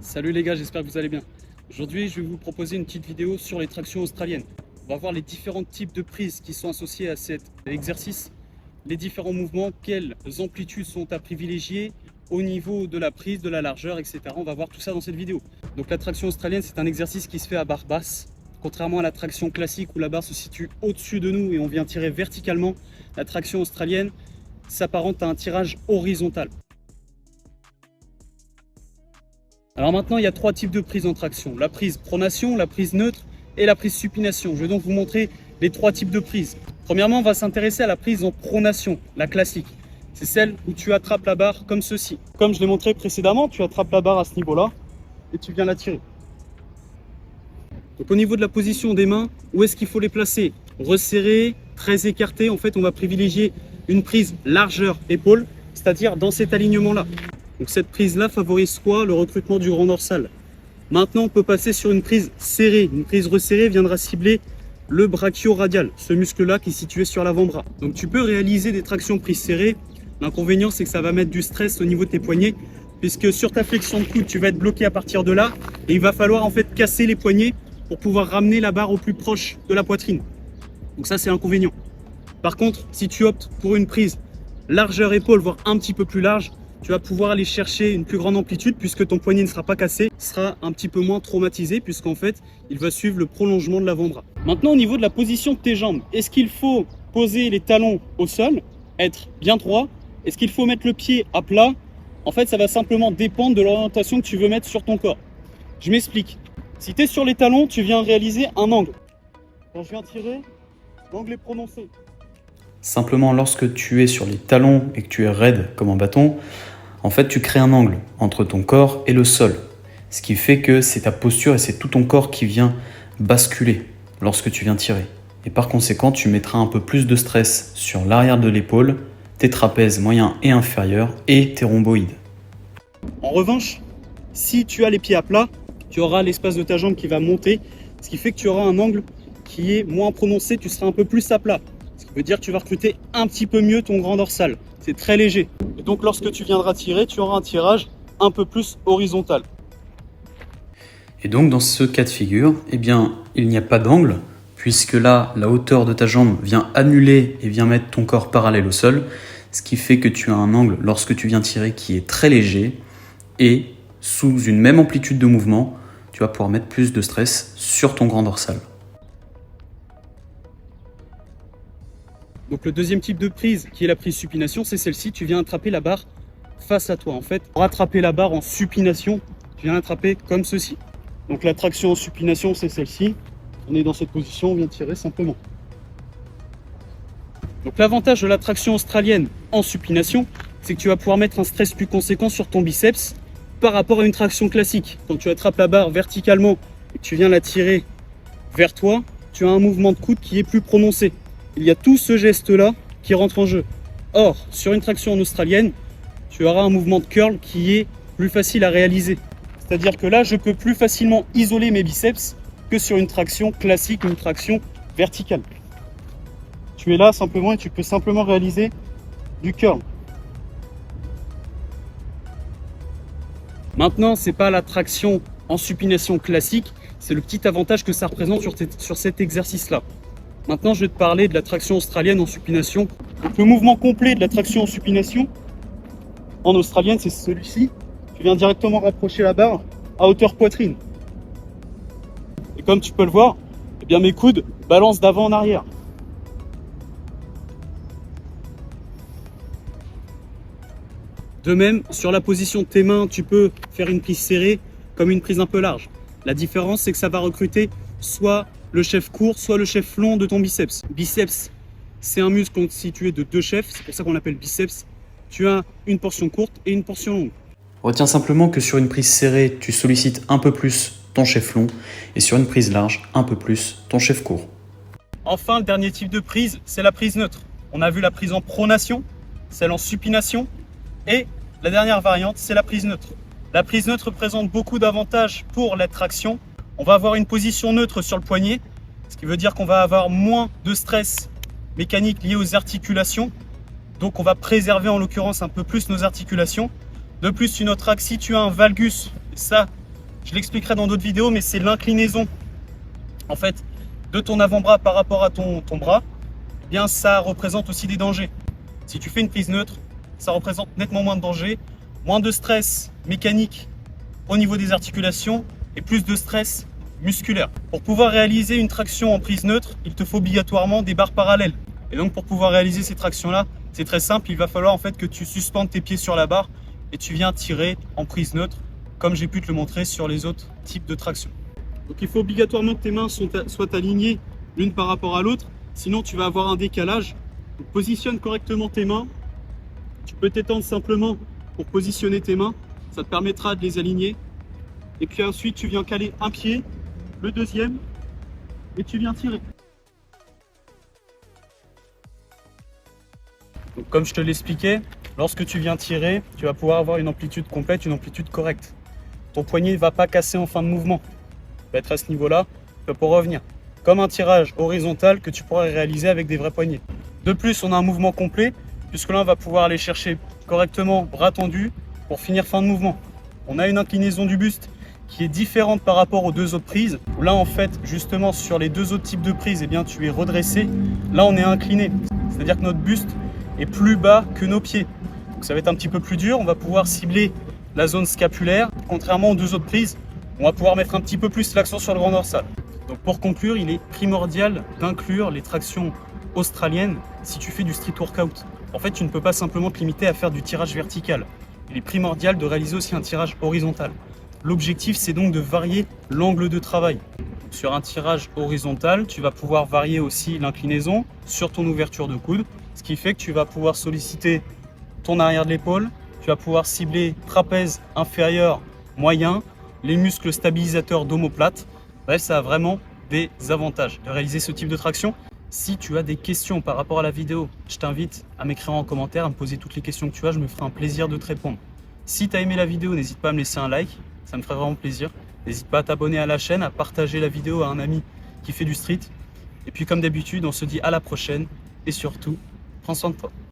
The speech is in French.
Salut les gars, j'espère que vous allez bien. Aujourd'hui, je vais vous proposer une petite vidéo sur les tractions australiennes. On va voir les différents types de prises qui sont associés à cet exercice, les différents mouvements, quelles amplitudes sont à privilégier au niveau de la prise, de la largeur, etc. On va voir tout ça dans cette vidéo. Donc la traction australienne, c'est un exercice qui se fait à barre basse. Contrairement à la traction classique où la barre se situe au-dessus de nous et on vient tirer verticalement, la traction australienne s'apparente à un tirage horizontal. Alors maintenant, il y a trois types de prises en traction. La prise pronation, la prise neutre et la prise supination. Je vais donc vous montrer les trois types de prises. Premièrement, on va s'intéresser à la prise en pronation, la classique. C'est celle où tu attrapes la barre comme ceci. Comme je l'ai montré précédemment, tu attrapes la barre à ce niveau-là et tu viens la tirer. Donc au niveau de la position des mains, où est-ce qu'il faut les placer? Resserrées, très écartées. En fait, on va privilégier une prise largeur épaule, c'est-à-dire dans cet alignement-là. Donc cette prise-là favorise quoi? Le recrutement du grand dorsal. Maintenant, on peut passer sur une prise serrée. Une prise resserrée viendra cibler le brachio-radial, ce muscle-là qui est situé sur l'avant-bras. Donc tu peux réaliser des tractions prises serrées. L'inconvénient, c'est que ça va mettre du stress au niveau de tes poignets, puisque sur ta flexion de coude, tu vas être bloqué à partir de là, et il va falloir en fait casser les poignets pour pouvoir ramener la barre au plus proche de la poitrine. Donc ça, c'est l'inconvénient. Par contre, si tu optes pour une prise largeur épaule, voire un petit peu plus large, tu vas pouvoir aller chercher une plus grande amplitude puisque ton poignet ne sera pas cassé, sera un petit peu moins traumatisé puisqu'en fait, il va suivre le prolongement de l'avant-bras. Maintenant, au niveau de la position de tes jambes, est-ce qu'il faut poser les talons au sol, être bien droit? Est-ce qu'il faut mettre le pied à plat? En fait, ça va simplement dépendre de l'orientation que tu veux mettre sur ton corps. Je m'explique. Si tu es sur les talons, tu viens réaliser un angle. Quand je viens tirer, l'angle est prononcé. Simplement, lorsque tu es sur les talons et que tu es raide comme un bâton, en fait, tu crées un angle entre ton corps et le sol. Ce qui fait que c'est ta posture et c'est tout ton corps qui vient basculer lorsque tu viens tirer. Et par conséquent, tu mettras un peu plus de stress sur l'arrière de l'épaule, tes trapèzes moyens et inférieurs et tes rhomboïdes. En revanche, si tu as les pieds à plat, tu auras l'espace de ta jambe qui va monter, ce qui fait que tu auras un angle qui est moins prononcé, tu seras un peu plus à plat. Ce qui veut dire que tu vas recruter un petit peu mieux ton grand dorsal. C'est très léger. Et donc lorsque tu viendras tirer, tu auras un tirage un peu plus horizontal. Et donc dans ce cas de figure, eh bien, il n'y a pas d'angle, puisque là, la hauteur de ta jambe vient annuler et vient mettre ton corps parallèle au sol, ce qui fait que tu as un angle lorsque tu viens tirer qui est très léger, et sous une même amplitude de mouvement, tu vas pouvoir mettre plus de stress sur ton grand dorsal. Donc le deuxième type de prise, qui est la prise supination, c'est celle-ci. Tu viens attraper la barre face à toi. En fait, pour attraper la barre en supination, tu viens l'attraper comme ceci. Donc la traction en supination, c'est celle-ci. On est dans cette position, on vient tirer simplement. Donc l'avantage de la traction australienne en supination, c'est que tu vas pouvoir mettre un stress plus conséquent sur ton biceps par rapport à une traction classique. Quand tu attrapes la barre verticalement et que tu viens la tirer vers toi, tu as un mouvement de coude qui est plus prononcé. Il y a tout ce geste-là qui rentre en jeu. Or, sur une traction en australienne, tu auras un mouvement de curl qui est plus facile à réaliser. C'est-à-dire que là, je peux plus facilement isoler mes biceps que sur une traction classique, une traction verticale. Tu es là simplement et tu peux simplement réaliser du curl. Maintenant, c'est pas la traction en supination classique, c'est le petit avantage que ça représente sur cet exercice-là. Maintenant, je vais te parler de la traction australienne en supination. Donc, le mouvement complet de la traction en supination en australienne, c'est celui-ci. Tu viens directement rapprocher la barre à hauteur poitrine. Et comme tu peux le voir, eh bien, mes coudes balancent d'avant en arrière. De même, sur la position de tes mains, tu peux faire une prise serrée comme une prise un peu large. La différence, c'est que ça va recruter soit le chef court, soit le chef long de ton biceps. Biceps, c'est un muscle constitué de deux chefs, c'est pour ça qu'on l'appelle biceps. Tu as une portion courte et une portion longue. Retiens simplement que sur une prise serrée, tu sollicites un peu plus ton chef long, et sur une prise large, un peu plus ton chef court. Enfin, le dernier type de prise, c'est la prise neutre. On a vu la prise en pronation, celle en supination, et la dernière variante, c'est la prise neutre. La prise neutre présente beaucoup d'avantages pour la traction. On va avoir une position neutre sur le poignet, ce qui veut dire qu'on va avoir moins de stress mécanique lié aux articulations. Donc on va préserver en l'occurrence un peu plus nos articulations. De plus, tu noteras que si tu as un valgus, et ça Je l'expliquerai dans d'autres vidéos, mais c'est l'inclinaison en fait de ton avant-bras par rapport à ton bras. Eh bien, ça représente aussi des dangers. Si tu fais une prise neutre, ça représente nettement moins de dangers, moins de stress mécanique au niveau des articulations et plus de stress musculaire. Pour pouvoir réaliser une traction en prise neutre, il te faut obligatoirement des barres parallèles. Et donc pour pouvoir réaliser ces tractions-là, c'est très simple, il va falloir en fait que tu suspendes tes pieds sur la barre et tu viens tirer en prise neutre, comme j'ai pu te le montrer sur les autres types de traction. Donc il faut obligatoirement que tes mains soient alignées l'une par rapport à l'autre, sinon tu vas avoir un décalage. Donc, positionne correctement tes mains. Tu peux t'étendre simplement pour positionner tes mains, ça te permettra de les aligner. Et puis ensuite tu viens caler un pied, le deuxième, et tu viens tirer. Donc, comme je te l'expliquais, lorsque tu viens tirer, tu vas pouvoir avoir une amplitude complète, une amplitude correcte. Ton poignet ne va pas casser en fin de mouvement. Il va être à ce niveau-là, tu vas pouvoir revenir. Comme un tirage horizontal que tu pourras réaliser avec des vrais poignets. De plus, on a un mouvement complet, puisque là, on va pouvoir aller chercher correctement bras tendu pour finir fin de mouvement. On a une inclinaison du buste qui est différente par rapport aux deux autres prises. Là, en fait, justement, sur les deux autres types de prises, eh bien, tu es redressé. Là, on est incliné. C'est-à-dire que notre buste est plus bas que nos pieds. Donc, ça va être un petit peu plus dur. On va pouvoir cibler la zone scapulaire. Contrairement aux deux autres prises, on va pouvoir mettre un petit peu plus l'accent sur le grand dorsal. Donc, pour conclure, il est primordial d'inclure les tractions australiennes si tu fais du street workout. En fait, tu ne peux pas simplement te limiter à faire du tirage vertical. Il est primordial de réaliser aussi un tirage horizontal. L'objectif, c'est donc de varier l'angle de travail. Sur un tirage horizontal, tu vas pouvoir varier aussi l'inclinaison sur ton ouverture de coude, ce qui fait que tu vas pouvoir solliciter ton arrière de l'épaule, tu vas pouvoir cibler trapèze inférieur moyen, les muscles stabilisateurs d'omoplate. Bref, ça a vraiment des avantages de réaliser ce type de traction. Si tu as des questions par rapport à la vidéo, je t'invite à m'écrire en commentaire, à me poser toutes les questions que tu as, je me ferai un plaisir de te répondre. Si tu as aimé la vidéo, n'hésite pas à me laisser un like, ça me ferait vraiment plaisir. N'hésite pas à t'abonner à la chaîne, à partager la vidéo à un ami qui fait du street. Et puis comme d'habitude, on se dit à la prochaine et surtout, prends soin de toi.